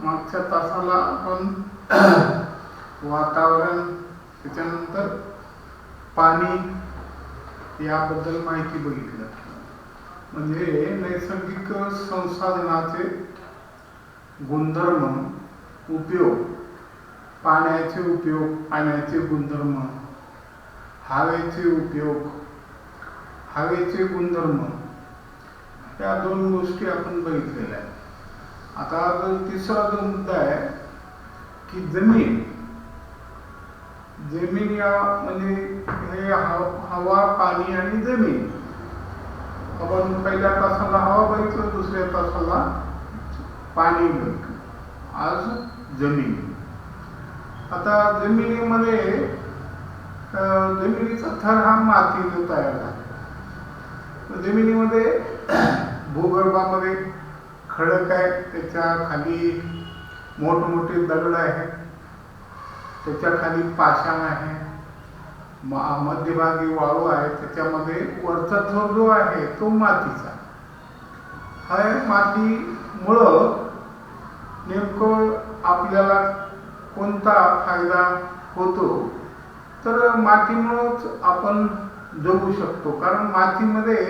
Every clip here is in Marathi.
मागच्या तासाला आपण वातावरण, त्याच्यानंतर पाणी याबद्दल माहिती बघितलं. म्हणजे नैसर्गिक संसाधनाचे गुणधर्म, उपयोग, पाण्याचे उपयोग, पाण्याचे गुणधर्म, हवेचे उपयोग, हवेचे गुणधर्म, या दोन गोष्टी आपण बघितलेल्या आहेत. आता जो तिसरा जो मुद्दा आहे की जमीन या म्हणजे हे हवा, पाणी आणि जमीन. आपण पहिल्या तासाला हवा बघितलं, दुसऱ्या तासाला पाणी बघितलं, आज जमीन. आता जमिनीमध्ये जमिनीचा थर हा मातीने तयार झाला. जमिनीमध्ये भूगर्भामध्ये खडक आहे, त्याच्या खाली मोठमोठे दगड आहेत, त्याच्या खाली पाषाण आहे, मध्यभागी वाळू आहे, त्याच्यामध्ये वरचा थर जो आहे तो मातीचा आहे. मातीमुळं नेमकं आपल्याला कोणता फायदा होतो, तर मातीमुळंच आपण जगू शकतो. कारण मातीमध्ये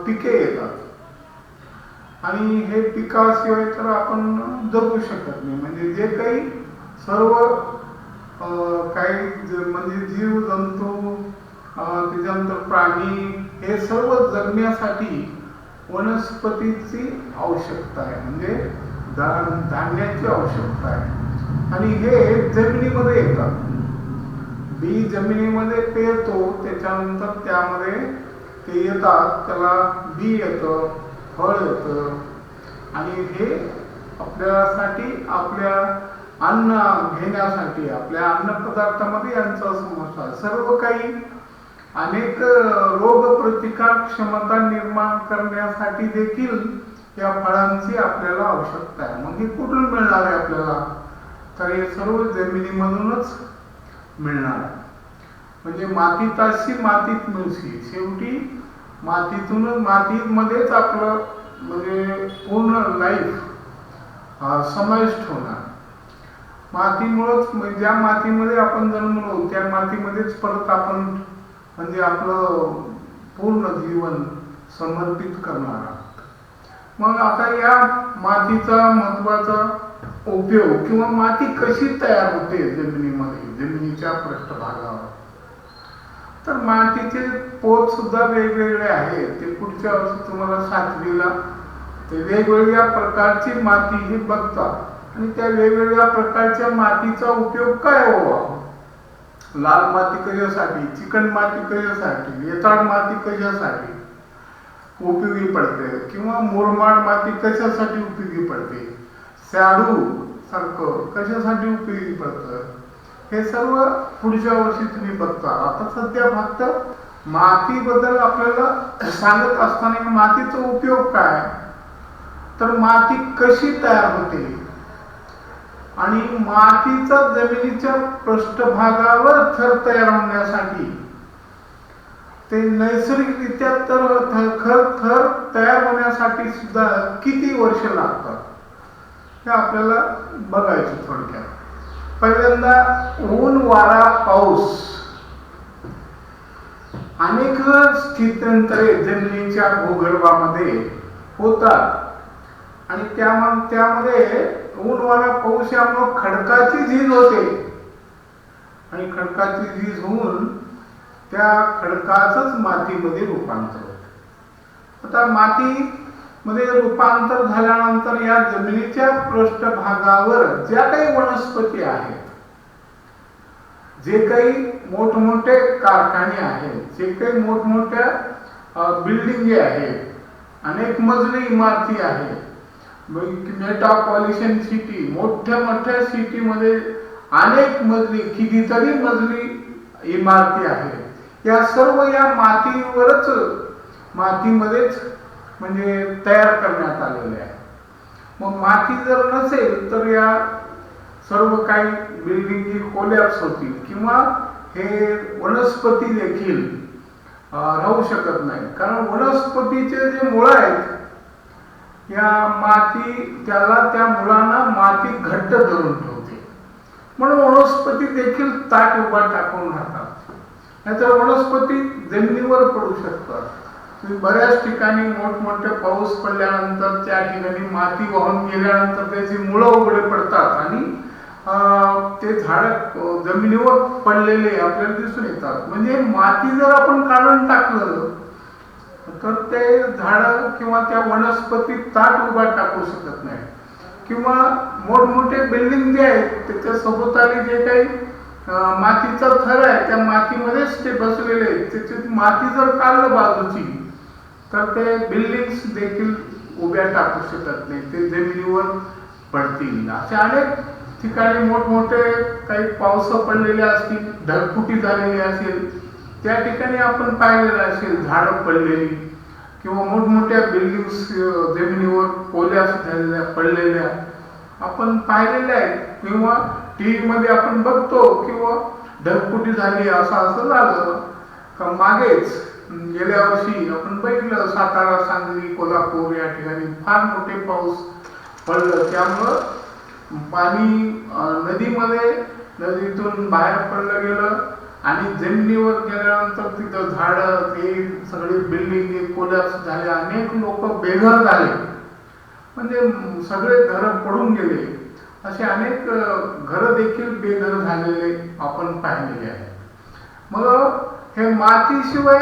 पिके येतात आणि हे पिकाशिवाय तर आपण जगू शकत नाही. म्हणजे जे काही सर्व काही म्हणजे जीव जंतू, त्याच्यानंतर प्राणी, हे सर्व जगण्यासाठी वनस्पतीची आवश्यकता आहे, म्हणजे धान्याची आवश्यकता आहे. आणि हे जमिनीमध्ये येतात. बी जमिनीमध्ये पेरतो, त्याच्यानंतर त्यामध्ये ते येतात, त्याला बी येतं, फळ येतं, आणि हे आपल्यासाठी, आपल्या अन्न घेण्यासाठी, आपल्या अन्नपदार्थामध्ये यांचा समावेश आहे. सर्व काही अनेक रोग प्रतिकार क्षमता निर्माण करण्यासाठी देखील या फळांची आपल्याला आवश्यकता आहे. मग हे कुठून मिळणार आहे आपल्याला, तर हे सर्व जमिनीमधूनच मिळणार आहे. म्हणजे मातीताशी मातीत मिळशी, शेवटी मातीतूनच, मातीमध्येच आपलं म्हणजे पूर्ण लाईफ समाविष्ट होणार. मातीमुळंच, ज्या मातीमध्ये आपण जन्मलो त्या मातीमध्येच परत आपण म्हणजे आपलं पूर्ण जीवन समर्पित करणार आहोत. मग आता या मातीचा महत्वाचा उपयोग किंवा माती कशी तयार होते जमिनीमध्ये, जमिनीच्या पृष्ठभागावर, तर मातीचे पोत सुद्धा वेगवेगळे आहेत. ते पुढच्या वर्षी तुम्हाला 7वीला ते वेगवेगळ्या प्रकारची माती ही बघतात आणि त्या वेगवेगळ्या प्रकारच्या मातीचा उपयोग काय व्हावा. लाल माती कशासाठी, चिकन माती कशासाठी, रेताड माती कशासाठी उपयोगी पडते, किंवा मुरमाड माती कशासाठी उपयोगी पडते, शाडू सारखं कशासाठी उपयोगी पडतं, हे सर्व पुढच्या वर्षी तुम्ही बघता. आता सध्या फक्त मातीबद्दल आपल्याला सांगत असताना मातीचा उपयोग काय, तर माती कशी तयार होते आणि मातीचा जमिनीच्या पृष्ठभागावर थर तयार होण्यासाठी ते नैसर्गिकरित्या थर तयार होण्यासाठी सुद्धा किती वर्ष लागतात हे आपल्याला बघायचं थोडक्यात. पहिल्यांदा ऊन, वारा, पाऊस, अनेक स्थित्यंतरे जमिनीच्या भूगर्भामध्ये होतात आणि त्यामध्ये ऊन, वारा, पाऊस यामुळे खडकाची झीज होते आणि खडकाची झीज होऊन त्या खडकाचंच मातीमध्ये रूपांतर होतं. आता मातीमध्ये रूपांतर झाल्यानंतर या जमिनीच्या पृष्ठभागावर ज्या काही वनस्पती आहेत, जे काही मोठमोठे कारखाने आहेत, जे काही मोठमोठ्या बिल्डिंगी आहेत, अनेक मजली इमारती आहेत, मेट्रोपॉलिटन सिटी, मोठ्या मोठ्या सिटीमध्ये अनेक मजली, कितीतरी मजली इमारती आहेत. या सर्व या मातीवरच, मातीमध्येच म्हणजे तयार करण्यात आलेले आहे. मग माती जर नसेल तर या सर्व काही बिल्डिंगी कोलॅप्स होतील किंवा हे वनस्पती देखील राहू शकत नाही. कारण वनस्पतीचे जे मुळं आहेत या माती त्याला त्या मुळांना माती घट्ट धरून ठेवते, म्हणून वनस्पती देखील ताट उभा टाकून राहतात. नाहीतर वनस्पती जमिनीवर पडू शकतात. बऱ्याच ठिकाणी मोठमोठे पाऊस पडल्यानंतर त्या ठिकाणी माती वाहून गेल्यानंतर त्याची मुळं उघडे पडतात आणि ते झाड जमिनीवर पडलेले आपल्याला दिसून येतात. म्हणजे माती जर आपण काढून टाकलं तर ते झाड किंवा त्या वनस्पती ताट उभा टाकू शकत नाही. किंवा मोठमोठे बिल्डिंग जे आहेत त्याच्या सभोवताली जे काही मातीचा थर आहे त्या मातीमध्येच ते बसलेले आहेत, त्याची माती जर काढलं बाजूची तर ते बिल्डिंग्स देखील उभ्या टाकू शकत नाही, ते जमिनीवर पडतील. असे अनेक ठिकाणी मोठमोठे काही पाऊस पडलेले असतील, ढगफुटी झालेली असेल, त्या ठिकाणी आपण पाहिलेलं असेल झाडं पडलेली किंवा मोठमोठ्या बिल्डिंग्स जमिनीवर पोल्या झालेल्या पडलेल्या आपण पाहिलेल्या आहेत. किंवा टीव्ही मध्ये आपण बघतो किंवा ढगफुटी झाली असं झालं का. मागेच गेल्या वर्षी आपण बघितलं सातारा, सांगली, कोल्हापूर या ठिकाणी फार मोठे पाऊस पडलं. त्यामुळं पाणी नदीमध्ये नदीतून बाहेर पडलं गेलं आणि जमिनीवर गेल्यानंतर तिथं झाडं ते सगळे बिल्डिंग कोलॅप्स झाले, अनेक लोक बेघर झाले, म्हणजे सगळे घरं पडून गेले. असे अनेक घरं देखील बेघर झालेले आपण पाहिलेले आहे. मग हे मातीशिवाय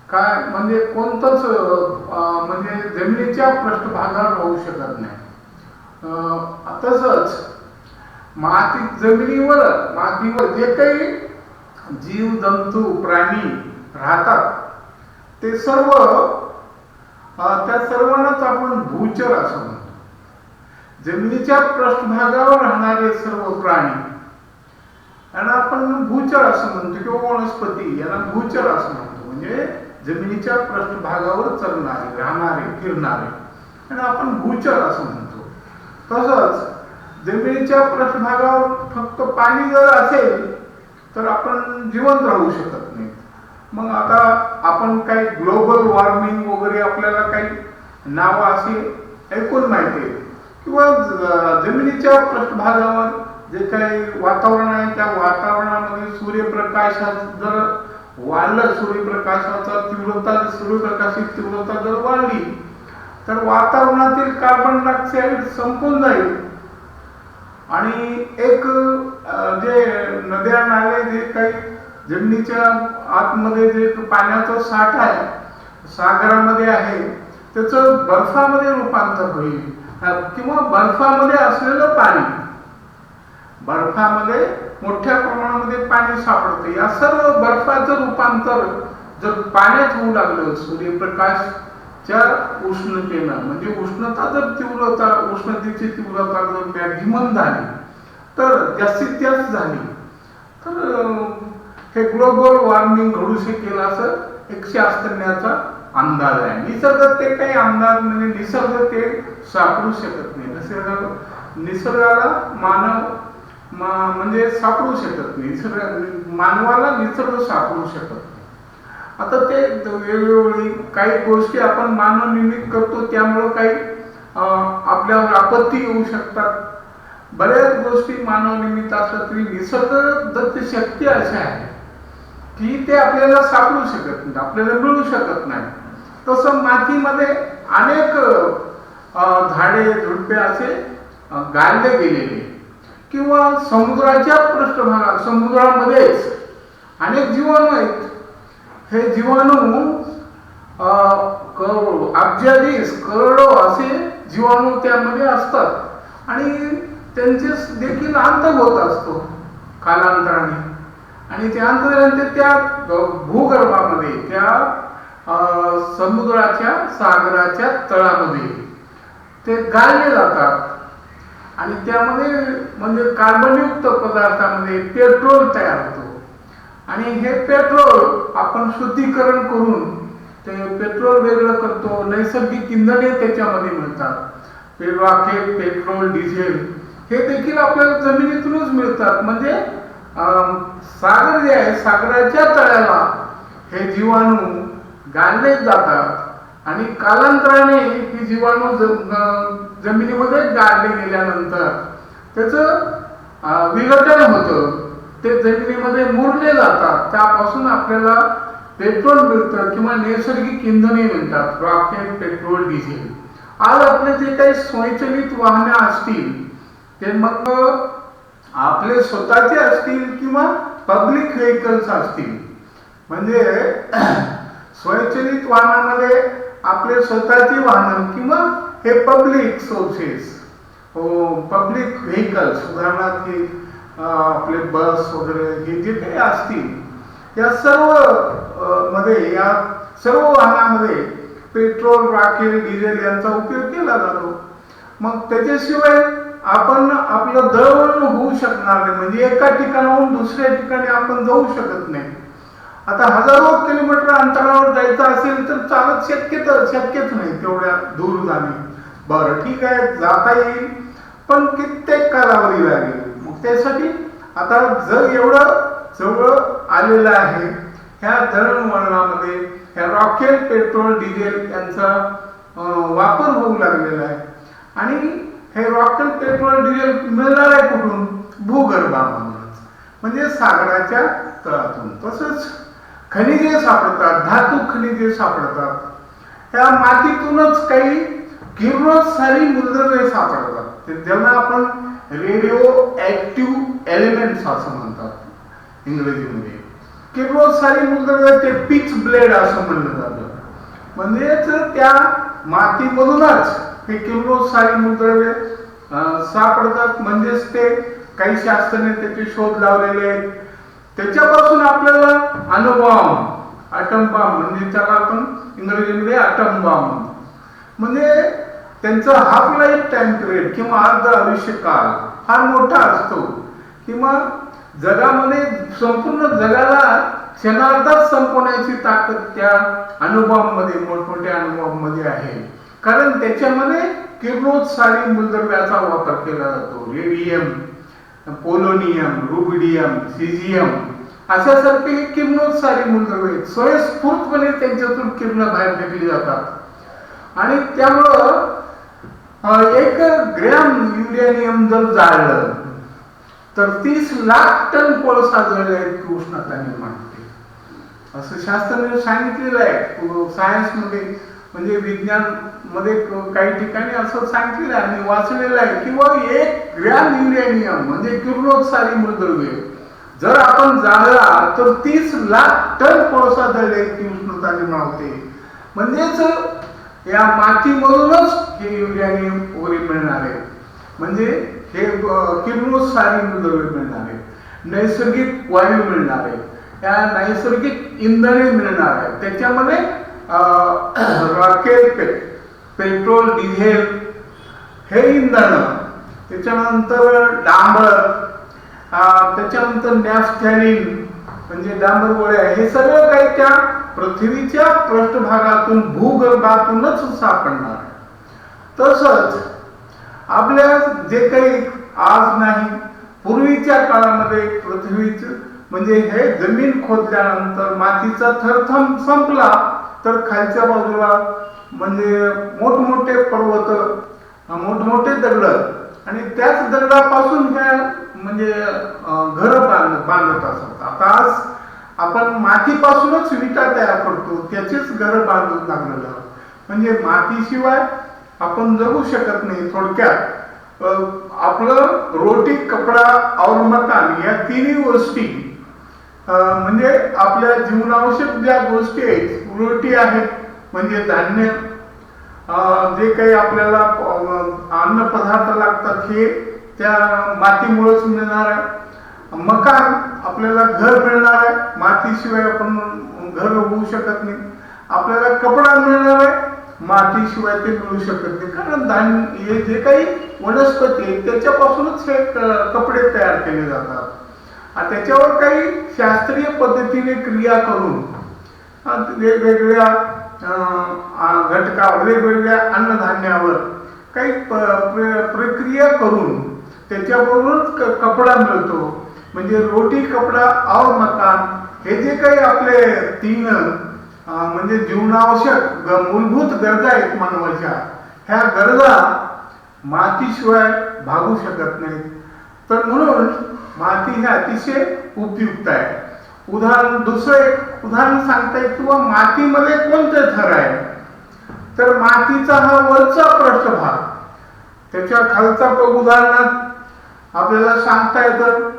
काय म्हणजे कोणतंच म्हणजे जमिनीच्या पृष्ठभागावर राहू शकत नाही. तसंच मातीवर जे काही जीव जंतू प्राणी राहतात ते सर्व त्या सर्वांनाच आपण भूचर असं म्हणतो. जमिनीच्या पृष्ठभागावर राहणारे सर्व प्राणी यांना आपण भूचर असं म्हणतो किंवा वनस्पती यांना भूचर असं म्हणतो. म्हणजे जमिनीच्या पृष्ठभागावर चलणारे, राहणारे, फिरणारे यांना आपण भूचर असं म्हणतो. तसंच जमिनीच्या पृष्ठभागावर फक्त पाणी जर असेल तर आपण जिवंत राहू शकत नाही. मग आता आपण काही ग्लोबल वॉर्मिंग वगैरे आपल्याला काही नावं अशी ऐकून माहिती आहे किंवा जमिनीच्या पृष्ठभागावर जे काही वातावरण आहे त्या वातावरणामध्ये सूर्यप्रकाशात जर वाढलं, सूर्यप्रकाशित तीव्रता जर वाढली तर वातावरणातील कार्बन डायऑक्साईड संपून जाईल आणि एक जे नद्या नाले जे काही जमिनीच्या आतमध्ये जे पाण्याचा साठा आहे सागरामध्ये आहे त्याचं बर्फामध्ये रूपांतर होईल किंवा बर्फामध्ये असलेलं पाणी, बर्फामध्ये मोठ्या प्रमाणामध्ये पाणी सापडतं. या सर्व बर्फाचं रूपांतर जर पाण्यात होऊ लागलं सूर्यप्रकाशच्या उष्णतेनं, म्हणजे उष्णतेची तीव्रता जर मॅक्झिमम झाली तर जास्तीत जास्त झाली तर हे ग्लोबल वॉर्मिंग घडू शकेल असं एक शास्त्रज्ञाचा अंदाज आहे. निसर्ग ते काही अंदाज म्हणजे निसर्ग ते सापडू शकत नाही. निसर्गाला म्हणजे सापडू शकत नाही. मानवाला निसर्ग सापडू शकत नाही. आता ते वेगवेगळी काही गोष्टी आपण मानव निर्मित करतो त्यामुळे काही आपल्यावर आपत्ती येऊ शकतात. बऱ्याच गोष्टी मानव निर्मित असतात तरी निसर्ग दत्त शक्ती अशी आहे की ते आपल्याला सापडू शकत नाही, आपल्याला मिळू शकत नाही. तसं मातीमध्ये अनेक झाडे झुडपे असे गाळले गेलेले किंवा समुद्राच्या पृष्ठभागात समुद्रामध्येच अनेक जीवाणू आहेत. हे जीवाणू अब्जाधीश करोडो असे जीवाणू त्यामध्ये असतात आणि त्यांचे देखील अंत होत असतो कालांतराने आणि त्यानंतर त्या भूगर्भामध्ये त्या समुद्राच्या सागराच्या तळामध्ये ते गाळले जातात आणि त्यामध्ये म्हणजे कार्बनयुक्त पदार्थामध्ये पेट्रोल तयार होतो आणि हे पेट्रोल आपण शुद्धीकरण करून ते पेट्रोल वेगळं करतो. नैसर्गिक इंधने त्याच्यामध्ये मिळतात. रॉकेट, पेट्रोल, डिझेल हे देखील आपल्याला जमिनीतूनच मिळतात. म्हणजे सागर जे आहे सागराच्या तळ्याला हे जीवाणू गाळले जातात आणि कालांतराने ही जीवाणू जमिनीमध्ये गाडले गेल्यानंतर त्याचं विघटन होतं, ते जमिनीमध्ये मुरले जातात. त्यापासून आपल्याला पेट्रोल मिळतं किंवा नैसर्गिक इंधने मिळतात, रॉकेल, पेट्रोल, डिझेल. आज आपले जे काही स्वयंचलित वाहने असतील ते मग आपले स्वतःचे असतील किंवा पब्लिक व्हेकल्स असतील, म्हणजे स्वयंचलित वाहनामध्ये आपले स्वतःची वाहनं किंवा हे पब्लिक सोर्सेस, पब्लिक व्हेकल्स, उदाहरणार्थ आपले बस वगैरे हे जे काही असतील, या सर्व वाहनामध्ये पेट्रोल, रॉकेल, डिझेल यांचा उपयोग केला जातो. मग त्याच्याशिवाय आपण आपलं दळणवळण होऊ शकणार नाही, म्हणजे एका ठिकाणाहून दुसऱ्या ठिकाणी आपण जाऊ शकत नाही. आता हजारो किलोमीटर अंतरावर जायचं असेल तर चालत शक्यच नाही तेवढ्या दूर जाणे. बरं ठीक आहे, जाता येईल, पण कित्येक कालावधी लागेल. मग त्यासाठी आता जर एवढं जवळ आलेलं आहे, ह्या दळणवळणामध्ये ह्या रॉकेल, पेट्रोल, डिझेल यांचा वापर होऊ लागलेला आहे. आणि हे रॉकेल, पेट्रोल, डिझेल मिळणार आहे कुठून? भूगर्भामधूनच, म्हणजे सागराच्या तळातून. तसंच खनिजे सापडतात, धातू खनिजे सापडतात. त्या मातीतूनच काही किरणोत्सारी मूलद्रव्ये सापडतात, ज्यांना आपण रेडिओ ऍक्टिव्ह एलिमेंट्स असं म्हणतात इंग्रजीमध्ये. किरणोत्सारी मूलद्रव्ये ते पिच ब्लेड असं म्हणलं जातं. म्हणजेच त्या मातीमधूनच हे किरणोत्सारी मूलद्रव्ये सापडतात. म्हणजेच ते काही शास्त्रज्ञांनी त्याचे शोध लावलेले आहेत. त्याच्यापासून आपल्याला अणुबॉम्ब, ॲटम बॉम्ब, म्हणजे त्याला आपण इंग्रजीमध्ये ॲटम बॉम्ब, म्हणजे त्यांचा हाफ लाईफ टाइम पिरियड किंवा अर्ध आयुष्यकाल फार मोठा असतो, किंवा जगामध्ये संपूर्ण जगाला क्षणार्धात संपवण्याची ताकद त्या अणुबॉम्बमध्ये, मोठमोठ्या अणुबॉम्बमध्ये आहे. कारण त्याच्यामध्ये किरणोत्सारी मूलद्रव्याचा वापर केला जातो. रेडियम, पोलोनियम, रुबिडियम, सिझियम अशासारखे किरणोत्सारी मूलद्रव्ये स्वयंस्फूर्तपणे त्यांच्यातून किरण बाहेर फेकली जातात. आणि त्यामुळं 1 ग्रॅम युरेनियम जर जाळलं तर 30 लाख टन कोळसा जळला इतकी उष्णता निर्माण होते, असं शास्त्राने सांगितलेलं आहे. सायन्समध्ये, म्हणजे विज्ञान मध्ये काही ठिकाणी असं सांगितलेलं आहे आणि वाचलेलं आहे, किंवा 1 ग्रॅम युरेनियम म्हणजे किरणोत्सारी मूलद्रव्य जर आपण जाळला तर 30 लाख टन कोळसा जळले इतकी उष्णता निर्माण होते. म्हणजेच या मातीमधूनच हे युरेनियम वगैरे मिळणार आहे, म्हणजे हे किरणोत्सारी मूलद्रव्य मिळणार आहे, नैसर्गिक वायू मिळणार आहे, या नैसर्गिक इंधने मिळणार आहे. त्याच्यामध्ये रॉकेल, पेट्रोल, डिझेल हे इंधन, त्याच्यानंतर डांबर, त्याच्यानंतर नॅफ्थॅलिन म्हणजे डांबर गोळ्या, हे सगळं काही त्या पृथ्वीच्या पृष्ठभागातून, भूगर्भातूनच सापडणार. तसंच आपल्या जे काही आज नाही, पूर्वीच्या काळामध्ये पृथ्वीचं, म्हणजे हे जमीन खोदल्यानंतर मातीचा थर संपला तर खालच्या बाजूला म्हणजे मोठमोठे पर्वत, मोठमोठे दगड, आणि त्याच दगडापासून ह्या म्हणजे घर बांधत असतात. आता आज आपण मातीपासूनच विटा तयार करतो, त्याचेच घर बांधून लागलेलं. म्हणजे मातीशिवाय आपण जगू शकत नाही. थोडक्यात आपलं रोटी, कपडा और मकान या तिन्ही गोष्टी, म्हणजे आपल्या जीवनावश्यक ज्या गोष्टी आहेत, रोटी आहे म्हणजे धान्य, जे काही आपल्याला अन्न पदार्थ लागतात हे त्या मातीमुळेच मिळणार आहे. मकान, आपल्याला घर मिळणार आहे, मातीशिवाय आपण घर होऊ शकत नाही. आपल्याला कपडा मिळणार आहे, मातीशिवाय ते मिळू शकत नाही. कारण धान्य हे जे काही वनस्पती आहेत त्याच्यापासूनच हे कपडे तयार केले जातात. त्याच्यावर काही शास्त्रीय पद्धतीने क्रिया करून वेगवेगळ्या घटकावर, वेगवेगळ्या अन्नधान्यावर काही प्रक्रिया करून त्याच्यावरूनच कपडा मिळतो. म्हणजे रोटी, कपडा और मकान हे जे काही आपले 3 म्हणजे जीवनावश्यक मूलभूत गरजा आहेत मानवाच्या, ह्या गरजा मातीशिवाय भागू शकत नाहीत. तर म्हणून माती ही अतिशय उपयुक्त आहे. दुसरं एक उदाहरण सांगता येईल किंवा मातीमध्ये कोणते थर आहे, तर मातीचा हा वरचा पृष्ठभाग, त्याच्या खालचा उदाहरणात आपल्याला सांगता येतं.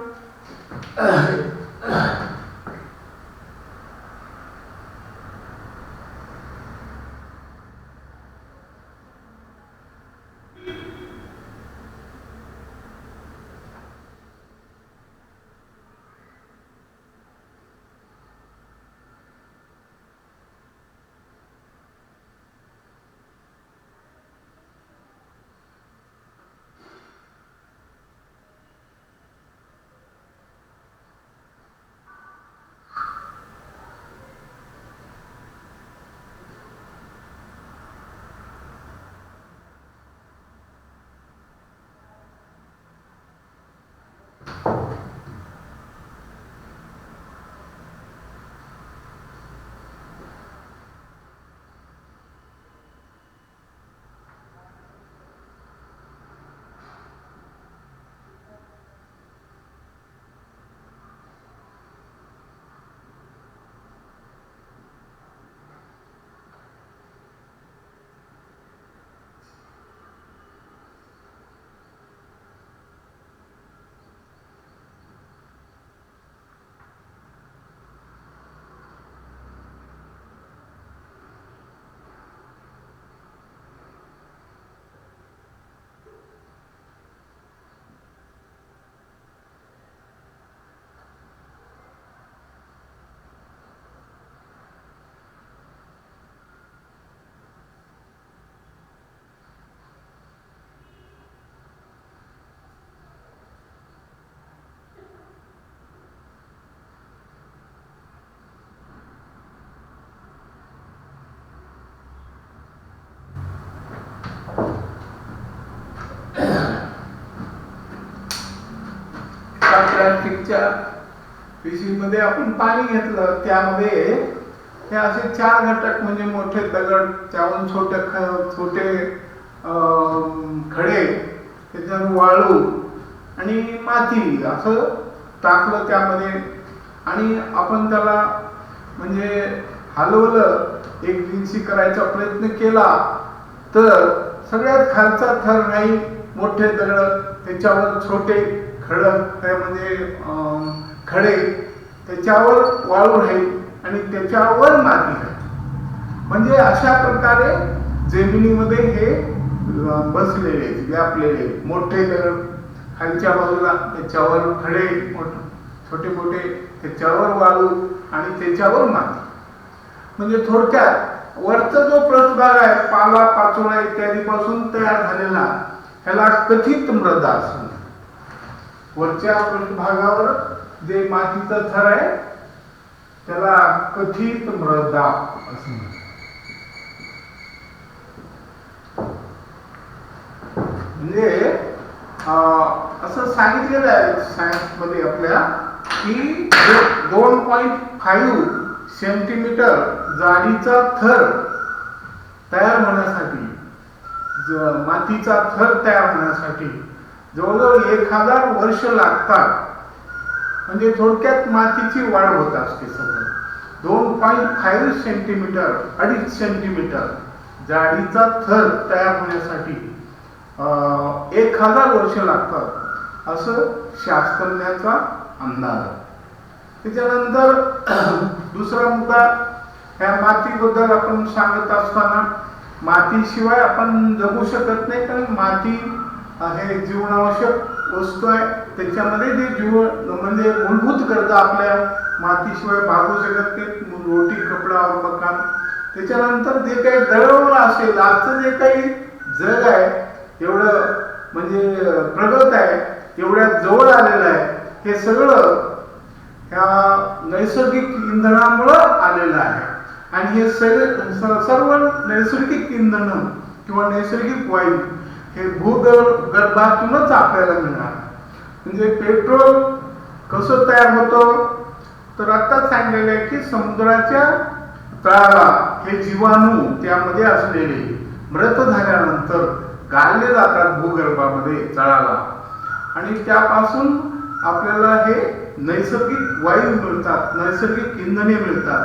प्लास्टिकच्या पिशवीमध्ये आपण पाणी घेतलं, त्यामध्ये हे असे 4 घटक म्हणजे मोठे दगड, त्याहून छोटे खडे, त्याच्यावर वाळू आणि माती असं टाकलं त्यामध्ये, आणि आपण त्याला म्हणजे हलवलं, एकजिन्सी करायचा प्रयत्न केला, तर सगळ्यात खालचा थर नाही, मोठे दगड, त्याच्यावर छोटे खडक म्हणजे खडे, त्याच्यावर वाळू राहील आणि त्याच्यावर माती राहील. म्हणजे अशा प्रकारे जमिनीमध्ये हे बसलेले, व्यापलेले मोठे दगड खालच्या बाजूला, त्याच्यावर खडे छोटे मोठे, त्याच्यावर वाळू आणि त्याच्यावर माती. म्हणजे थोडक्यात वरचा जो पृष्ठभाग आहे, पाला पाचोळा इत्यादी पासून तयार झालेला, ह्याला कथित मृदा असं. वरच्या पृष्ठभागावर जे मातीचा थर आहे त्याला कथित मृदा असं म्हणतात. म्हणजे असं सांगितलेलं आहे सायन्स मध्ये आपल्या की 2.5 सेंटीमीटर जाडीचा थर तयार होण्यासाठी, मातीचा थर तयार होण्यासाठी जवळजवळ 1000 वर्ष लागतात. म्हणजे थोडक्यात मातीची वाढ होत असते सगळं. 2.5 सेंटीमीटर, 2.5 सेंटीमीटर जाडीचा थर तयार होण्यासाठी 1000 वर्ष लागतात असं शास्त्रज्ञाचा अंदाज. त्याच्यानंतर दुसरा मुद्दा, ह्या मातीबद्दल आपण सांगत असताना, मातीशिवाय आपण जगू शकत नाही, कारण माती हे जीवनावश्यक वस्तू आहे. त्याच्यामध्ये जे जीवन म्हणजे मूलभूत गरजा आपल्या मातीशिवाय भागू शकत नाही, रोटी, कपडा और मकान. त्याच्यानंतर जे काही दळवलं असेल, आजचं जे काही जग आहे एवढं म्हणजे प्रगत आहे, एवढ्या जवळ आलेलं आहे, हे सगळं ह्या नैसर्गिक इंधनामुळं आलेलं आहे. आणि हे सर्व नैसर्गिक इंधन किंवा नैसर्गिक वायू हे भूगर्भातूनच आपल्याला मिळणार. म्हणजे पेट्रोल कसं तयार होतं, तर आत्ताच सांगितलेलं आहे की समुद्राच्या तळाला हे जीवाणू त्यामध्ये असलेले मृत झाल्यानंतर गाळले जातात भूगर्भामध्ये तळाला, आणि त्यापासून आपल्याला हे नैसर्गिक वायू मिळतात, नैसर्गिक इंधने मिळतात.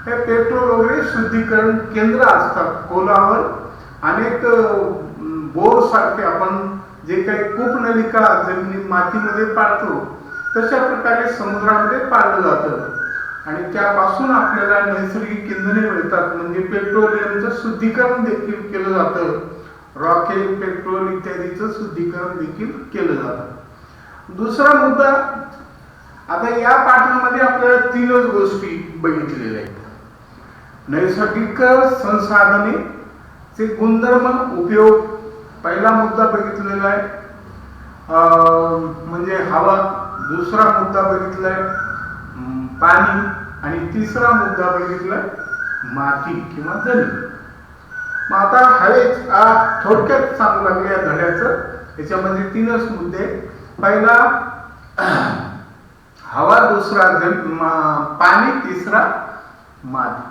हे पेट्रोल वगैरे शुद्धीकरण केंद्र असतात खोलावर. अनेक बोर सारखे आपण जे काही कूपनलिका जमिनी मातीमध्ये पाडतो तशा प्रकारे समुद्रामध्ये पाडलं जातं, आणि त्यापासून आपल्याला नैसर्गिक इंधने मिळतात. म्हणजे पेट्रोलियमचं शुद्धीकरण देखील केलं जातं, रॉकेल, पेट्रोल इत्यादीचं शुद्धीकरण देखील केलं जातं. दुसरा मुद्दा, आता या पाठामध्ये आपल्याला 3च गोष्टी बघितलेल्या आहेत. नैसर्गिक संसाधने चे गुणधर्म, उपयोग पहिला मुद्दा बघितलेला आहे, म्हणजे हवा. दुसरा मुद्दा बघितलाय पाणी, आणि तिसरा मुद्दा बघितलाय माती किंवा जमीन. मग आता थोडक्यात सांगू लागले या धड्याचं. याच्यामध्ये 3च मुद्दे. पहिला हवा, दुसरा पाणी, तिसरा माती.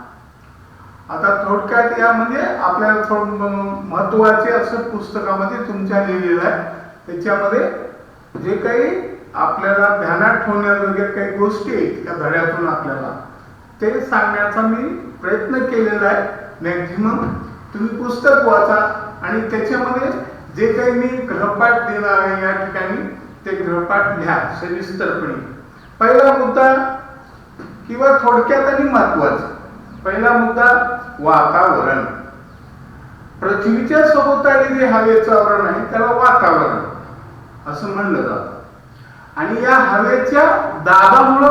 आता थोडक्यात या म्हणजे आपल्याला थोडं महत्वाचे असं पुस्तकामध्ये तुमच्या लिहिलेलं आहे. त्याच्यामध्ये जे काही आपल्याला ध्यानात ठेवण्याजोग्या काही गोष्टी आहेत त्या धड्यातून आपल्याला ते सांगण्याचा मी प्रयत्न केलेला आहे. मॅक्झिमम तुम्ही पुस्तक वाचा आणि त्याच्यामध्ये जे काही मी गृहपाठ देणार आहे या ठिकाणी ते गृहपाठ लिहा सविस्तरपणे. पहिला मुद्दा किंवा थोडक्यात आणि महत्वाचा पहिला मुद्दा, वातावरण. पृथ्वीच्या सभोवताली जे हवेचं आवरण आहे त्याला वातावरण असं म्हणलं जातं, आणि या हवेच्या दाबामुळे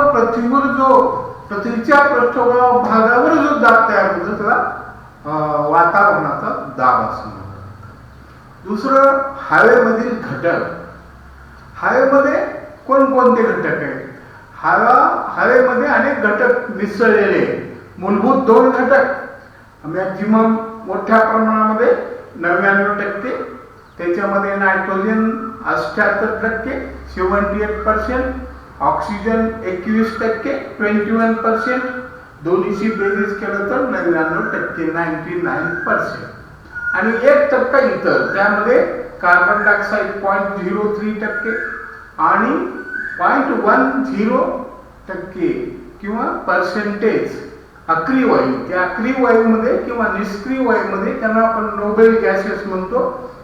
पृथ्वीच्या पृष्ठभागावर जो दाब तयार होतो त्याला वातावरणाचा दाब असं म्हणतात. दुसरं, हवेमधील घटक. हवेमध्ये कोणकोणते घटक आहेत? हवेमध्ये अनेक घटक मिसळलेले. मूलभूत 2 घटक, मॅक्झिमम मोठ्या प्रमाणामध्ये 99%, त्याच्यामध्ये नायट्रोजन 78%, 78%, ऑक्सिजन 21%, 21%, दोन्हीची बेरीज केलं तर 99%, 99%, आणि 1% इतर. त्यामध्ये कार्बन डायऑक्साईड 0.03% आणि 0.10% किंवा पर्सेंटेज अक्रिय वायू. त्या अक्रिय वायूमध्ये किंवा निष्क्रिय वायूमध्ये त्यांना आपण नोबेल गॅसेस म्हणतो.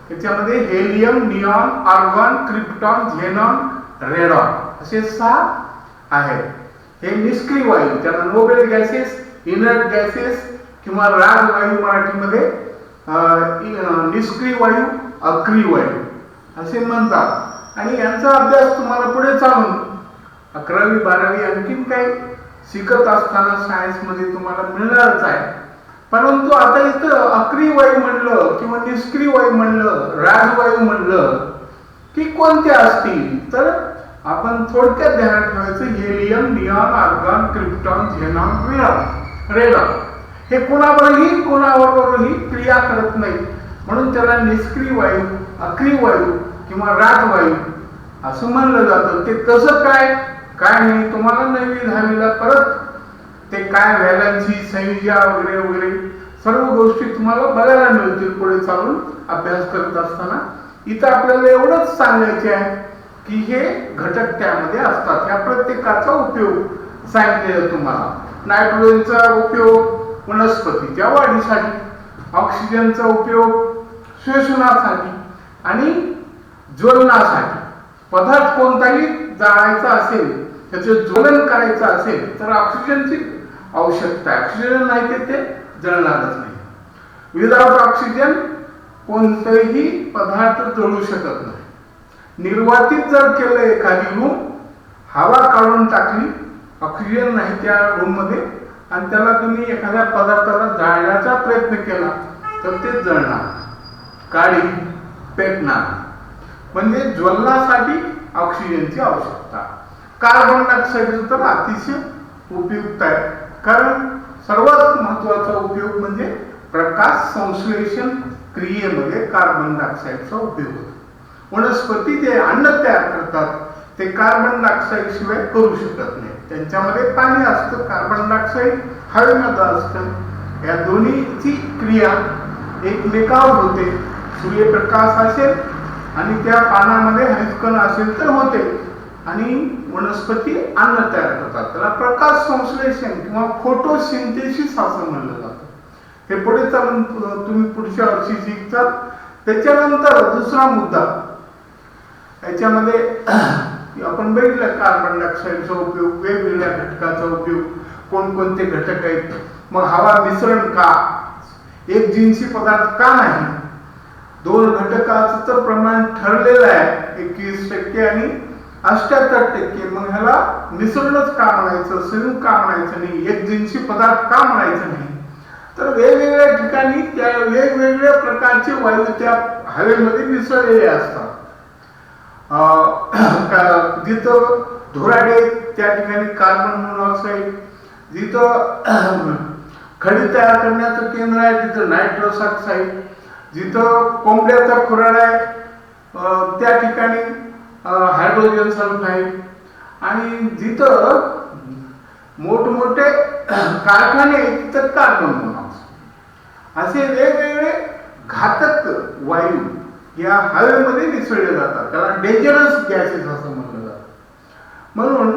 त्याच्यामध्ये helium, neon, argon, krypton, xenon, radon असे 6 आहेत. हे निष्क्रिय वायू, त्यांना नोबेल गॅसेस, इनर्ट गॅसेस किंवा राज वायू मराठीमध्ये निष्क्रिय वायू, अक्रिय वायू असे म्हणतात. आणि यांचा अभ्यास तुम्हाला पुढे चालून 11वी 12वी आणखीन काही शिकत असताना सायन्स मध्ये तुम्हाला मिळणारच आहे. परंतु आता इथं अक्रिय वायू म्हणलं किंवा निष्क्रिय वायू म्हणलं, राजवायू म्हणलं की कोणते असतील, तर आपण थोडक्यात ध्यानात ठेवायचं helium, neon, argon, krypton, xenon, radon हे कोणाबरोबरही क्रिया करत नाही, म्हणून त्याला निष्क्रिय वायू, अक्रिय वायू किंवा राजवायू असं म्हणलं जातं. ते कसं काय नाही तुम्हाला 9वी 10वीला परत ते काय व्हॅलन्सी, संयुजा वगैरे वगैरे सर्व गोष्टी तुम्हाला बघायला मिळतील पुढे चालून अभ्यास करत असताना. इथं आपल्याला एवढंच सांगायचे आहे की हे घटक त्यामध्ये असतात. या प्रत्येकाचा उपयोग सांगितलेला तुम्हाला. नायट्रोजनचा उपयोग वनस्पतीच्या वाढीसाठी, ऑक्सिजनचा उपयोग श्वसनासाठी आणि ज्वलनासाठी. पदार्थ कोणताही जाळायचा असेल, त्याचे ज्वलन करायचं असेल तर ऑक्सिजनची आवश्यकता आहे. ऑक्सिजन नाही तर ते जळणारच नाही. विदाउट ऑक्सिजन कोणताही पदार्थ जळू शकत नाही. निर्वातित जर केलं एखादी रूम, हवा काढून टाकली, ऑक्सिजन नाही त्या रूम मध्ये, आणि त्याला तुम्ही एखाद्या पदार्थाला जाळण्याचा प्रयत्न केला तर ते जळणार, काळी पेटणार. म्हणजे ज्वलनासाठी ऑक्सिजनची आवश्यकता. कार्बन डायऑक्साईड तर अतिशय उपयुक्त आहे, कारण सर्वात महत्वाचा उपयोग म्हणजे प्रकाश संश्लेषण क्रियेमध्ये कार्बन डायऑक्साईडचा उपयोग होतो. वनस्पती जे अन्न तयार करतात ते कार्बन डायऑक्साईड शिवाय करू शकत नाही. त्यांच्यामध्ये पाणी असतं, कार्बन डायऑक्साईड हवेमध्ये असतं, या दोन्हीची क्रिया एकमेकावर होते. सूर्यप्रकाश असेल आणि त्या पानामध्ये हरितकण असेल तर होते आणि वनस्पती अन्न तयार करतात. त्याला प्रकाश संश्लेषण किंवा फोटोसिंथेसिस असं म्हणलं जातं. हे पुढे चालून तुम्ही पुढच्या वर्षी शिकतात. त्याच्यानंतर दुसरा मुद्दा याच्यामध्ये आपण बघितलं कार्बन डायऑक्साईडचा उपयोग, वेगवेगळ्या घटकाचा उपयोग, कोणकोणते घटक आहेत. मग हवा मिश्रण का, एक जिन्सी पदार्थ का नाही, दोन घटकाचं तर प्रमाण ठरलेलं आहे 21% आणि 78%. मग ह्याला मिश्रणच का म्हणायचं, संयुग का म्हणायचं नाही, एक जिन्सी पदार्थ का म्हणायचं नाही. तर वेगवेगळ्या ठिकाणी त्या वेगवेगळ्या प्रकारचे वायू त्या हवेमध्ये मिसळलेले असतात. जिथं धुराडे त्या ठिकाणी कार्बन मोनॉक्साईड, जिथं खडी तयार करण्याचं केंद्र आहे तिथं नायट्रस ऑक्साईड, जिथं कोंबड्याचा खुराड आहे त्या ठिकाणी हायड्रोजन सल्फाईड, आणि जिथं मोठमोठे कारखाने तिथं कार्बन मोनॉक्साईड, असे वेगवेगळे घातक वायू या हवेमध्ये मिसळले जातात. त्याला डेंजरस गॅसेस असं म्हटलं जातं. म्हणून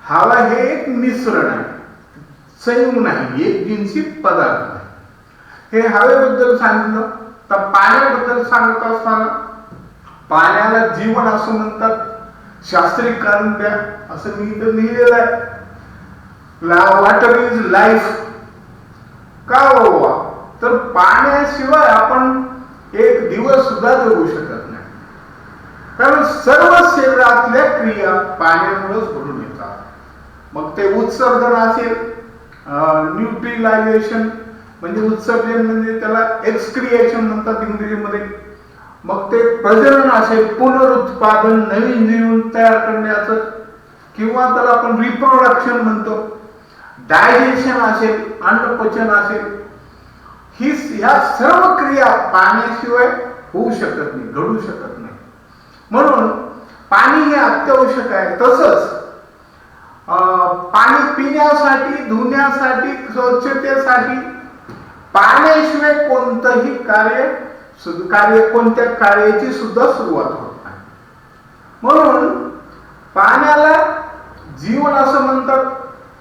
हवा हे एक मिश्रण आहे, संयुग नाही, एक जिन्सी पदार्थ आहे. हे हवेबद्दल सांगितलं. तर पाण्याबद्दल सांगत असताना पाण्याला जीवन असं म्हणतात. शास्त्रीय कारण द्या असं मी इथं लिहिलेलं आहे. Water is life. का बाबा, तर पाण्याशिवाय आपण एक दिवस सुद्धा जगू शकत नाही. कारण सर्व शरीरातल्या क्रिया पाण्यामुळेच घडून येतात. मग ते उत्सर्जन असेल, न्यूट्रिलायझेशन म्हणजे उत्सर्जन, म्हणजे त्याला एक्सक्रिएशन म्हणतात इंग्रजीमध्ये. मग ते प्रजनन असेल, पुनरुत्पादन, नवीन जीवन तयार करण्याचं, किंवा त्याला आपण रिप्रोडक्शन म्हणतो. डायजेशन असेल, अन्नपचन असेल, ह्या सर्व क्रिया पाण्याशिवाय होऊ शकत नाही, घडू शकत नाही. म्हणून पाणी हे अत्यावश्यक आहे. तसंच पाणी पिण्यासाठी, धुण्यासाठी, स्वच्छतेसाठी पाण्याशिवाय कोणतंही कोणत्या कार्याची सुद्धा सुरुवात होत नाही. म्हणून पाण्याला जीवन असं म्हणतात.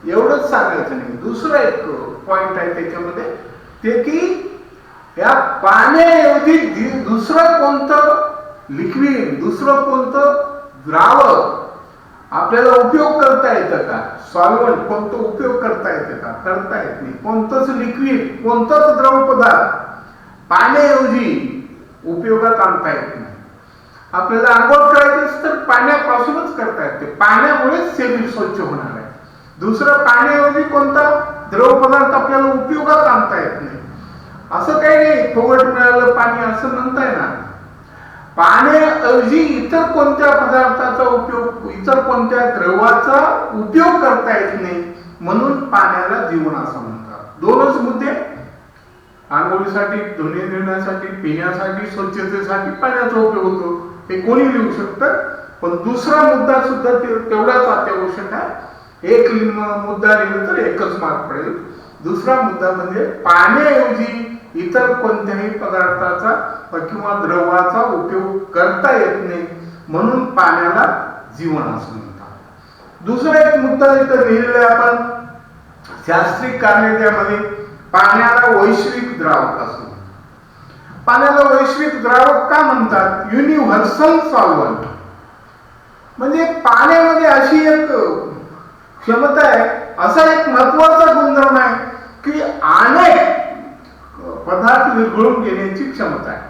एवढंच सांगायचं नाही. दुसरं एक पॉइंट आहे त्याच्यामध्ये, ते की या पाण्याऐवजी दुसरं कोणतं लिक्विड, दुसरं कोणतं द्रावक आपल्याला उपयोग करता येतं का, सॉल्व्हंट कोणतं उपयोग करता येतं का, करता येत नाही. कोणतंच लिक्विड, कोणतंच द्रव पदार्थ पाण्याऐवजी उपयोगात आणता येत नाही. आपल्याला आंघोळ करायचं तर पाण्यापासूनच करता येते. पाण्यामुळेच शरीर स्वच्छ होणार आहे. दुसरं पाण्याऐवजी कोणता द्रव पदार्थ आपल्याला उपयोगात आणता येत नाही. असं काही नाही फुकट मिळालं पाणी असं म्हणता येणार. पाण्याऐवजी इतर कोणत्या पदार्थाचा उपयोग, इतर कोणत्या द्रवाचा उपयोग करता येत नाही. म्हणून पाण्याला जीवन असं म्हणतात. दोनच मुद्दे, आंघोळीसाठी, धुणे धुण्यासाठी, पिण्यासाठी, स्वच्छतेसाठी पाण्याचा उपयोग होतो. हे कोणी लिहू शकतं. पण दुसरा मुद्दा सुद्धा तेवढाच अत्यावश्यक आहे. एक मुद्दा लिहिला तर एकच मार्क पडेल. दुसरा मुद्दा म्हणजे पाण्याऐवजी इतर कोणत्याही पदार्थाचा किंवा द्रवाचा उपयोग करता येत नाही. म्हणून पाण्याला जीवन असं म्हणतात. दुसरा एक मुद्दा इथं लिहिलेला आहे आपण, शास्त्रीय कारणे त्यामध्ये पाण्याला वैश्विक द्रावक असं. पाण्याला वैश्विक द्रावक का म्हणतात? Universal solvent. म्हणजे पाण्यामध्ये अशी एक क्षमता आहे, असा एक महत्वाचा गुणधर्म आहे की अनेक पदार्थ विरघळून घेण्याची क्षमता आहे.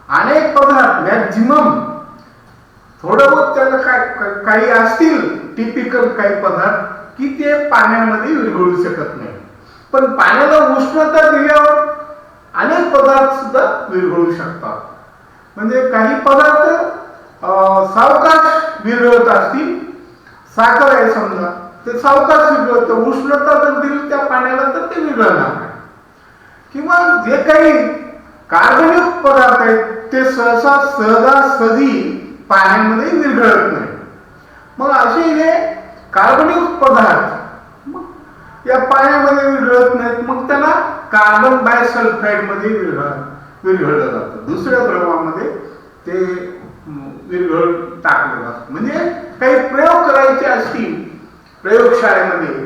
अनेक पदार्थ, मॅक्झिमम, थोडं बहुत त्याला काही असतील टिपिकल काही पदार्थ की ते पाण्यामध्ये विरघळू शकत नाही. पण पाण्याला उष्णता दिल्यावर अनेक पदार्थ सुद्धा विरघळू शकतात. म्हणजे काही पदार्थ सावकाश विरघळत असतील. साखर आहे समजा, ते सावकाश विरघळतं. उष्णता जर दिली त्या पाण्याला तर ते विरघळणार नाही. किंवा जे काही कार्बनिक पदार्थ आहेत ते सहजासहजी पाण्यामध्ये विरघळत नाही. मग असे हे कार्बनिक पदार्थ या पाण्यामध्ये विरघळत नाहीत. मग त्याला कार्बन बायसल्फाइड मध्ये विरघळलं जातं, दुसऱ्या द्रवामध्ये ते विरघळ टाकलं जातं. म्हणजे काही प्रयोग करायचे असतील प्रयोगशाळेमध्ये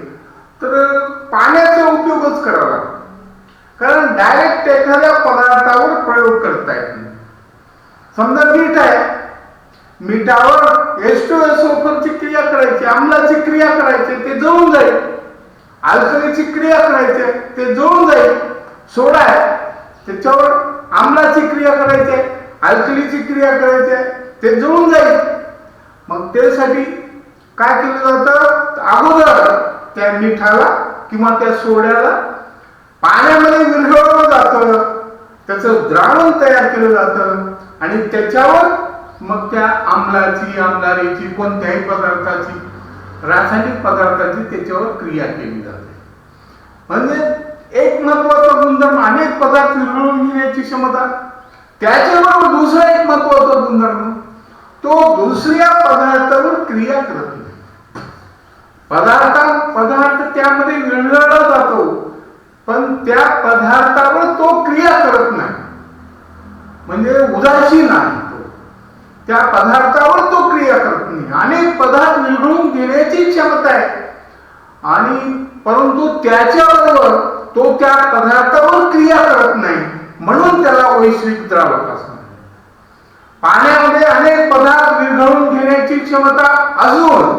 तर पाण्याचा उपयोगच करावा लागतो, कारण डायरेक्ट एखाद्या पदार्थावर प्रयोग करता येत नाही. समजा मीठ आहे, मिठावर H2SO4 ची क्रिया करायची, आम्लाची क्रिया करायची, ते जळून जाईल. अल्कलीची क्रिया करायची, ते जळून जाईल. सोडा आहे, त्याच्यावर आम्लाची क्रिया करायची, अल्कलीची क्रिया करायची, ते जळून जाईल. मग त्यासाठी काय केलं जातं, अगोदर त्या मिठाला किंवा त्या सोड्याला पाण्यामध्ये विरघळवलं जातं, त्याचं द्रावण तयार केलं जातं आणि त्याच्यावर मग त्या आम्लाची, आम्लारीची, कोणत्याही पदार्थाची, रासायनिक पदार्थाची त्याच्यावर क्रिया केली जाते. म्हणजे एक महत्वाचा गुणधर्म, अनेक पदार्थ विरघळून घेण्याची क्षमता. त्याच्याबरोबर दुसरा एक महत्वाचा गुणधर्म, तो दुसऱ्या पदार्थावर क्रिया करत नाही. पदार्थ त्यामध्ये विरघळला जातो, पण त्या पदार्थावर तो क्रिया करत नाही, म्हणजे उदासीन आहे तो, त्या पदार्थावर तो क्रिया करत नाही. अनेक पदार्थ विरघळून घेण्याची क्षमता आहे आणि परंतु त्याच्याबरोबर तो त्या पदार्थावर क्रिया करत नाही, म्हणून त्याला वैश्विक द्रावक असं. पाण्यामध्ये अनेक पदार्थ विरघळून घेण्याची क्षमता असून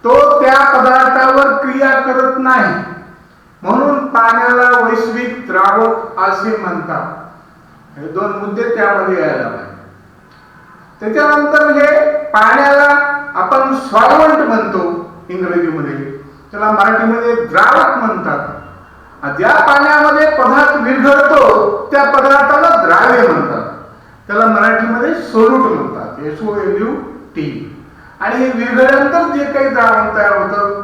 तो त्या पदार्थावर क्रिया करत नाही, म्हणून पाण्याला वैश्विक द्रावक असे म्हणतात. हे दोन मुद्दे त्यामध्ये यायला पाहिजे. त्याच्यानंतर हे पाण्याला आपण सॉल्व्हंट म्हणतो इंग्रजीमध्ये, त्याला मराठीमध्ये द्रावक म्हणतात. ज्या पाण्यामध्ये पदार्थ विरघळतो त्या पदार्थाला द्राव्य म्हणतात, त्याला मराठीमध्ये सोल्यूट म्हणतात, SOLUT. आणि हे विरघळल्यानंतर जे काही द्रावण तयार होतं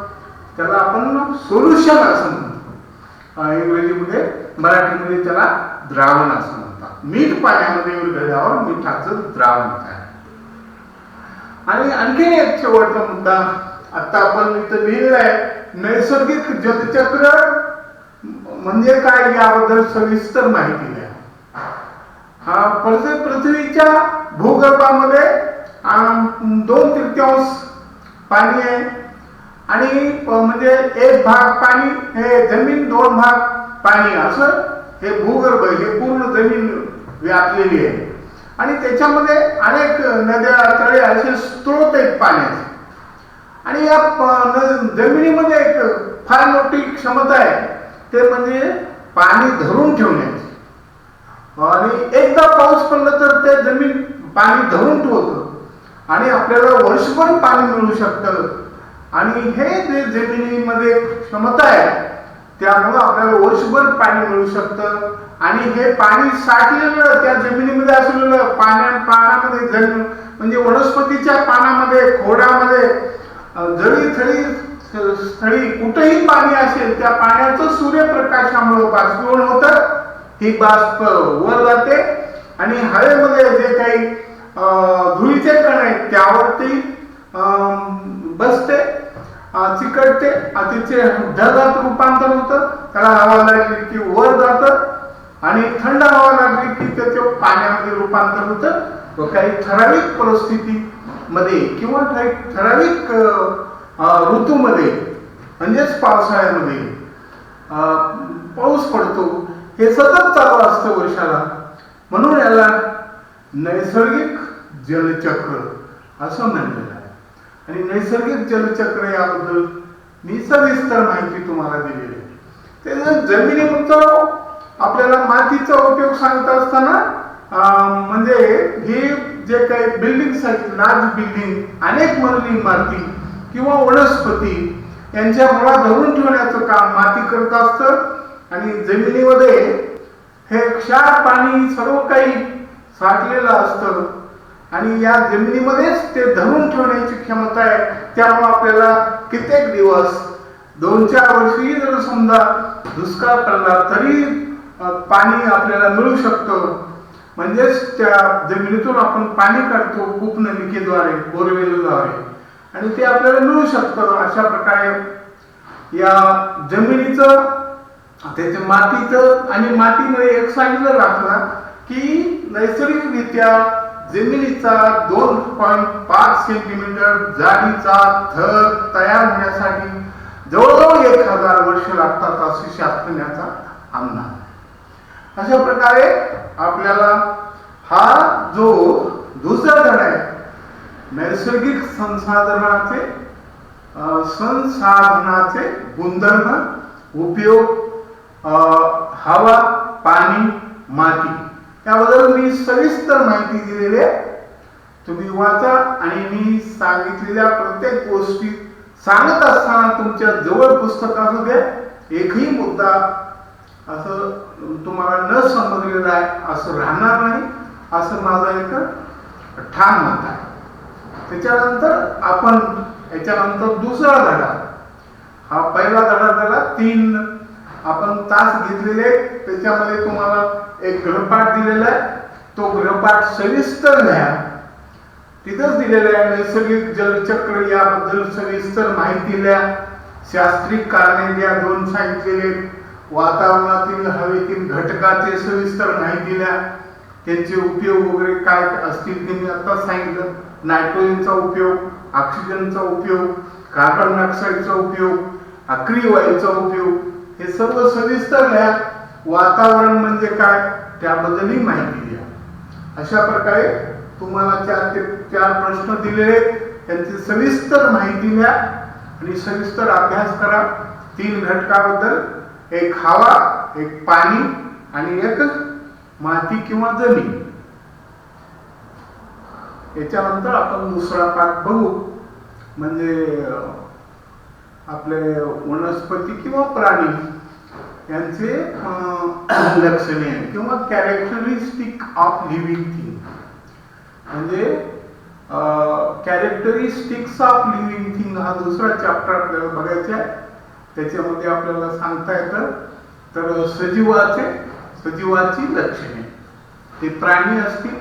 त्याला आपण सोल्युशन असं म्हणतो. इंग्रजीमध्ये, मराठीमध्ये त्याला द्रावण असं म्हणतात. मीठ पाण्यामध्ये विरघळल्यावर मिठाचं द्रावण तयार. आणि आणखी एक शेवटचा मुद्दा आता आपण इथं लिहिलेला आहे, नैसर्गिक जलचक्र म्हणजे काय याबद्दल सविस्तर माहिती द्या. पृथ्वीच्या भूगर्भामध्ये 2/3 पाणी आहे आणि म्हणजे एक भाग पाणी हे जमीन, 2 भाग पाणी, असं हे भूगर्भ, हे पूर्ण जमीन व्यापलेली आहे. आणि त्याच्यामध्ये अनेक नद्या, तळे असे स्त्रोत आहेत पाण्याचे. आणि या जमिनीमध्ये एक फार मोठी क्षमता आहे, ते म्हणजे पाणी धरून ठेवण्याची. आणि एकदा पाऊस पडला तर ते जमीन पाणी धरून ठेवतं आणि आपल्याला वर्षभर पाणी मिळू शकतं. आणि हे जे जमिनीमध्ये क्षमता आहे त्यामुळे आपल्याला वर्षभर पाणी मिळू शकतं. आणि हे पाणी साठलेलं त्या जमिनीमध्ये असलेलं पाण्यामध्ये म्हणजे वनस्पतीच्या पानामध्ये, खोडामध्ये, जळी स्थळी कुठेही पाणी असेल त्या पाण्याचं सूर्यप्रकाशामुळे बाष्पीभवन होतं. ही बाष्प वर जाते आणि हवेमध्ये जे काही धुळीचे कण आहेत त्यावरती बसते, चिकटते, तिचे ढगात रूपांतर होतं. त्याला हवा लागली की वर जातं आणि थंड हवा लागली की त्याचे पाण्यामध्ये रूपांतर होतं. व काही ठराविक परिस्थितीमध्ये किंवा ठराविक ऋतूमध्ये म्हणजेच पावसाळ्यामध्ये पाऊस पडतो. हे सतत चालू असतं वर्षाला, म्हणून याला नैसर्गिक जलचक्र असं म्हणलेलं आहे. आणि नैसर्गिक जलचक्र याबद्दल मी सविस्तर माहिती तुम्हाला दिलेली आहे. ते जमिनीमध्ये आपल्याला मातीचा उपयोग सांगत असताना म्हणजे हे जे काही बिल्डिंग आहेत, लार्ज बिल्डिंग, अनेक मजली इमारती किंवा वनस्पती यांच्या मुळा धरून ठेवण्याचं काम माती करत असतं. आणि जमिनीमध्ये हे क्षार पाणी सर्व काही साठलेलं असतं आणि या जमिनीमध्येच ते धरून ठेवण्याची क्षमता आहे. त्यामुळे आपल्याला कित्येक दिवस, 2-4 वर्षी जर समजा दुष्काळ पडला तरी पाणी आपल्याला मिळू शकतं. म्हणजेच त्या जमिनीतून आपण पाणी काढतो कूपनलिकेद्वारे, बोरवेलद्वारे, आणि ते आपल्याला मिळू शकतं. अशा प्रकारे या जमिनीचं त्याच्या मातीचं आणि मातीमध्ये एक सांगितलं आपल्याला की नैसर्गिकरित्या जमिनीचा 2.5 सेंटीमीटर जाडीचा थर तयार होण्यासाठी जवळजवळ 1000 वर्ष लागतात असे शास्त्रज्ञाचा अंदाज. अशा प्रकारे आपल्याला हा जो दुसरा धडा आहे नैसर्गिक संसाधनाचे गुणधर्म, उपयोग, हवा, पाणी, माती याबद्दल मी सविस्तर माहिती दिलेली आहे. तुम्ही वाचा आणि मी सांगितलेल्या प्रत्येक गोष्टी सांगत असताना तुमच्या जवळ पुस्तक असू द्या, एकही मुद्दा असं तुम्हाला न समजलेला आहे असं राहणार नाही असं माझं एक ठाम मत आहे. त्याच्यानंतर आपण याच्यानंतर दुसरा धडा, हा पहिला धडा झाला 3 आपण तास घेतलेले, त्याच्यामध्ये तुम्हाला एक गृहपाठ दिलेला आहे. तो गृहपाठ सविस्तर घ्या, तिथंच दिलेलं आहे. नैसर्गिक जलचक्र याबद्दल सविस्तर माहिती द्या, शास्त्रीय कारणे द्या 2 सांगितलेले, वातावरणातील हवेतील घटकाचे सविस्तर माहिती द्या, त्यांचे उपयोग वगैरे काय असतील ते मी आता सांगितलं. नायट्रोजनचा उपयोग, ऑक्सिजनचा उपयोग, कार्बन डायऑक्साईडचा उपयोग, अक्रिय वायूचा उपयोग, हे सर्व सविस्तर घ्या. वातावरण म्हणजे काय त्याबद्दलही माहिती द्या. अशा प्रकारे तुम्हाला 4 ते 4 प्रश्न दिलेले, त्यांची सविस्तर माहिती द्या आणि सविस्तर अभ्यास करा. 3 घटकाबद्दल, एक हवा, एक पाणी आणि एक माती किंवा जमीन. याच्यानंतर आपण दुसरा पाठ बघू, म्हणजे आपले वनस्पती किंवा प्राणी यांचे लक्षणे किंवा कॅरेक्टरिस्टिक ऑफ लिव्हिंग थिंग, म्हणजे कॅरेक्टरिस्टिक्स ऑफ लिव्हिंग थिंग हा दुसरा चॅप्टर आपल्याला बघायचा आहे. त्याच्यामध्ये आपल्याला सांगता येतं तर सजीवाची लक्षणे, ते प्राणी असतील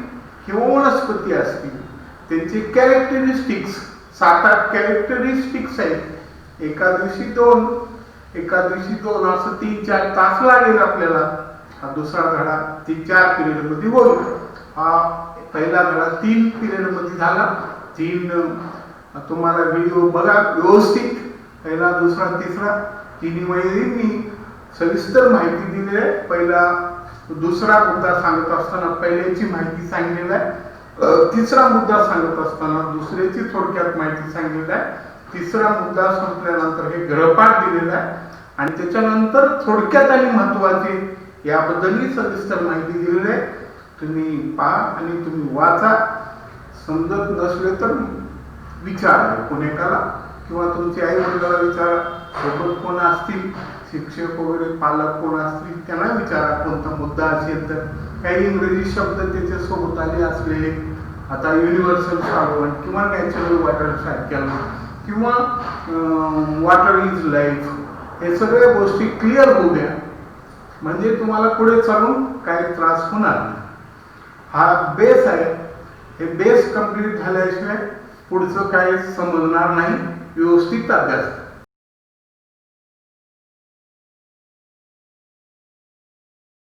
किंवा वनस्पती असतील त्यांचे कॅरेक्टरिस्टिक्स 7-8 कॅरेक्टरिस्टिक्स आहेत. एका दिवशी दोन असं 3-4 तास लागेल आपल्याला. हा दुसरा धडा 4 पिरियड मध्ये होईल. हा पहिला धडा 3 पिरियड मध्ये झाला. 3 तुम्हाला व्हिडिओ बघा व्यवस्थित, पहिला, दुसरा, तिसरा, तिन्हीमध्ये मी सविस्तर माहिती दिली आहे. पहिला दुसरा मुद्दा सांगत असताना पहिल्याची माहिती सांगितलेली आहे, तिसरा मुद्दा सांगत असताना दुसऱ्याची थोडक्यात माहिती सांगितलेली आहे, तिसरा मुद्दा संपल्यानंतर हे गृहपाठ दिलेला आहे आणि त्याच्यानंतर थोडक्यात आणि महत्वाचे याबद्दलही सविस्तर माहिती दिलेली आहे. तुम्ही पहा आणि तुम्ही वाचा. समजत नसले तर विचारा कोणाला किंवा तुमच्या आई वडिलांना विचारा, सोबत कोण असतील शिक्षक वगैरे पालक कोण असतील त्यांना विचारा कोणता मुद्दा असेल तर. काही इंग्रजी शब्द त्याच्या सोबत आले असलेले, आता युनिव्हर्सल सॉल्व्हंट किंवा नॅचरल वॉटर सायकल किंवा वॉटर इज लाईफ, हे सगळ्या गोष्टी क्लिअर होऊ द्या, म्हणजे तुम्हाला पुढे चालून काही त्रास होणार नाही. हा बेस आहे, हे बेस कंप्लीट झाल्याशिवाय पुढचं काही समजणार नाही. व्यवस्थित अभ्यास